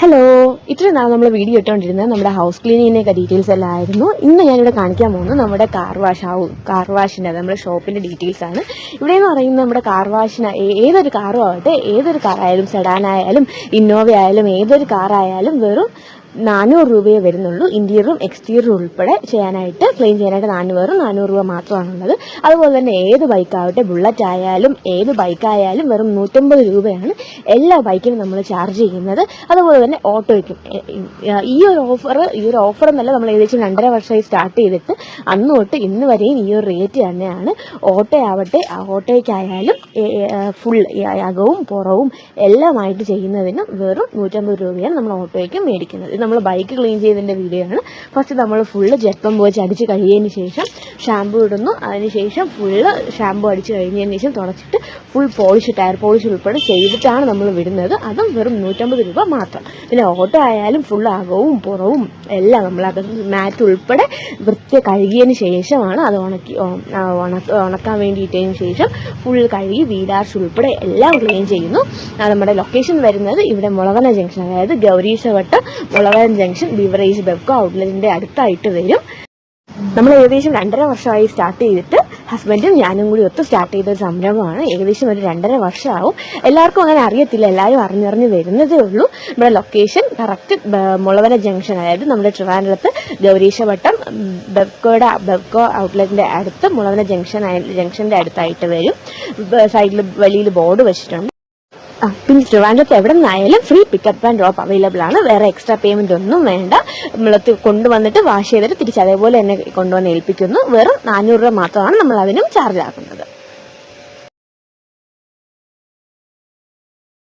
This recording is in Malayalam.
ഹലോ, ഇത്രയും നാൾ നമ്മൾ വീഡിയോ ഇട്ടുകൊണ്ടിരുന്നത് നമ്മുടെ ഹൗസ് ക്ലീനിങ്ങിൻ്റെയൊക്കെ ഡീറ്റെയിൽസ് എല്ലാം ആയിരുന്നു. ഇന്ന് ഞാനിവിടെ കാണിക്കാൻ പോകുന്നത് നമ്മുടെ കാർ വാഷിൻ്റെ നമ്മുടെ ഷോപ്പിൻ്റെ ഡീറ്റെയിൽസ് ആണ്. ഇവിടെ എന്ന് പറയുന്നത് നമ്മുടെ കാർ വാഷിന് ഏതൊരു കാറും ആവട്ടെ, ഏതൊരു കാറായാലും സെഡാനായാലും ഇന്നോവ ആയാലും ഏതൊരു കാറായാലും വെറും 400 രൂപയെ വരുന്നുള്ളൂ. ഇന്റീരിയറും എക്സ്റ്റീരിയറും ഉൾപ്പെടെ ചെയ്യാനായിട്ട് ക്ലീൻ ചെയ്യാനായിട്ട് 400 രൂപ മാത്രമാണുള്ളത്. അതുപോലെ തന്നെ ഏത് ബൈക്കാവട്ടെ, ബുള്ളറ്റ് ആയാലും ഏത് ബൈക്കായാലും വെറും 150 രൂപയാണ് എല്ലാ ബൈക്കിനും നമ്മൾ ചാർജ് ചെയ്യുന്നത്. അതുപോലെ തന്നെ ഓട്ടോയ്ക്കും ഈ ഒരു ഓഫർ എന്നല്ല, നമ്മൾ ഏകദേശം 2.5 വർഷമായി സ്റ്റാർട്ട് ചെയ്തിട്ട് അന്ന് തൊട്ട് ഇന്ന് വരെയും ഈ ഒരു റേറ്റ് തന്നെയാണ്. ഓട്ടോയ്ക്കായാലും ഫുൾ അകവും പുറവും എല്ലാമായിട്ട് ചെയ്യുന്നതിന് വെറും 150 രൂപയാണ് നമ്മൾ ഓട്ടോയ്ക്ക് മേടിക്കുന്നത്. നമ്മൾ ബൈക്ക് ക്ലീൻ ചെയ്തതിൻ്റെ വീഡിയോ ആണ്. ഫസ്റ്റ് നമ്മൾ ഫുള്ള് ജെറ്റ് പമ്പ് വെച്ച് അടിച്ച് കഴിയുന്നതിന് ശേഷം ഷാമ്പു ഇടുന്നു. അതിനുശേഷം ഫുള്ള് ഷാമ്പു അടിച്ച് കഴിഞ്ഞതിന് ശേഷം തുടച്ചിട്ട് ഫുൾ ടയർ പോളിഷ് ഉൾപ്പെടെ ചെയ്തിട്ടാണ് നമ്മൾ വിടുന്നത്. അതും വെറും 150 രൂപ മാത്രം. പിന്നെ ഓട്ടോ ആയാലും ഫുൾ അകവും പുറവും എല്ലാം നമ്മൾ മാറ്റ് ഉൾപ്പെടെ വൃത്തി കഴുകിയതിന് ശേഷമാണ് അത് ഉണക്കാൻ വേണ്ടിയിട്ടതിന് ശേഷം ഫുൾ കഴുകി വീലാർച്ച് ഉൾപ്പെടെ എല്ലാം ക്ലീൻ ചെയ്യുന്നു. നമ്മുടെ ലൊക്കേഷൻ വരുന്നത് ഇവിടെ മുളവന ജംഗ്ഷൻ, അതായത് ഗൗരീശവട്ടം മുളവന ജംഗ്ഷൻ ബിവറേജ് ബെബ്കോ ഔട്ട്ലെറ്റിന്റെ അടുത്തായിട്ട് വരും. നമ്മൾ ഏകദേശം 2.5 വർഷമായി സ്റ്റാർട്ട് ചെയ്തിട്ട് ഹസ്ബൻഡും ഞാനും കൂടി ഒത്ത് സ്റ്റാർട്ട് ചെയ്ത ഒരു സംരംഭമാണ്. ഏകദേശം ഒരു 2.5 വർഷമാവും. എല്ലാവർക്കും അങ്ങനെ അറിയത്തില്ല, എല്ലാവരും അറിഞ്ഞറിഞ്ഞ് വരുന്നതേ ഉള്ളൂ. നമ്മുടെ ലൊക്കേഷൻ കറക്റ്റ് മുളവന ജംഗ്ഷൻ, അതായത് നമ്മുടെ ട്രിവാൻഡ്രത്ത് ഗൗരീശവട്ടം ബെബ്കോ ഔട്ട്ലെറ്റിന്റെ അടുത്ത് മുളവന ജംഗ്ഷന്റെ അടുത്തായിട്ട് വരും. സൈഡിൽ വലിയ ബോർഡ് വെച്ചിട്ടുണ്ട്. പിന്നെ ട്രിവാൻഡ്രത്ത് എവിടെ നിന്നായാലും free pickup and drop available ആണ്. വേറെ എക്സ്ട്രാ പേയ്മെന്റ് ഒന്നും വേണ്ട. നമ്മൾ കൊണ്ടുവന്നിട്ട് വാഷ് ചെയ്തിട്ട് തിരിച്ച് അതേപോലെ തന്നെ കൊണ്ടുവന്ന് ഏൽപ്പിക്കുന്നു. വെറും 400 രൂപ മാത്രമാണ് നമ്മൾ അതിനും ചാർജ് ആക്കുന്നത്.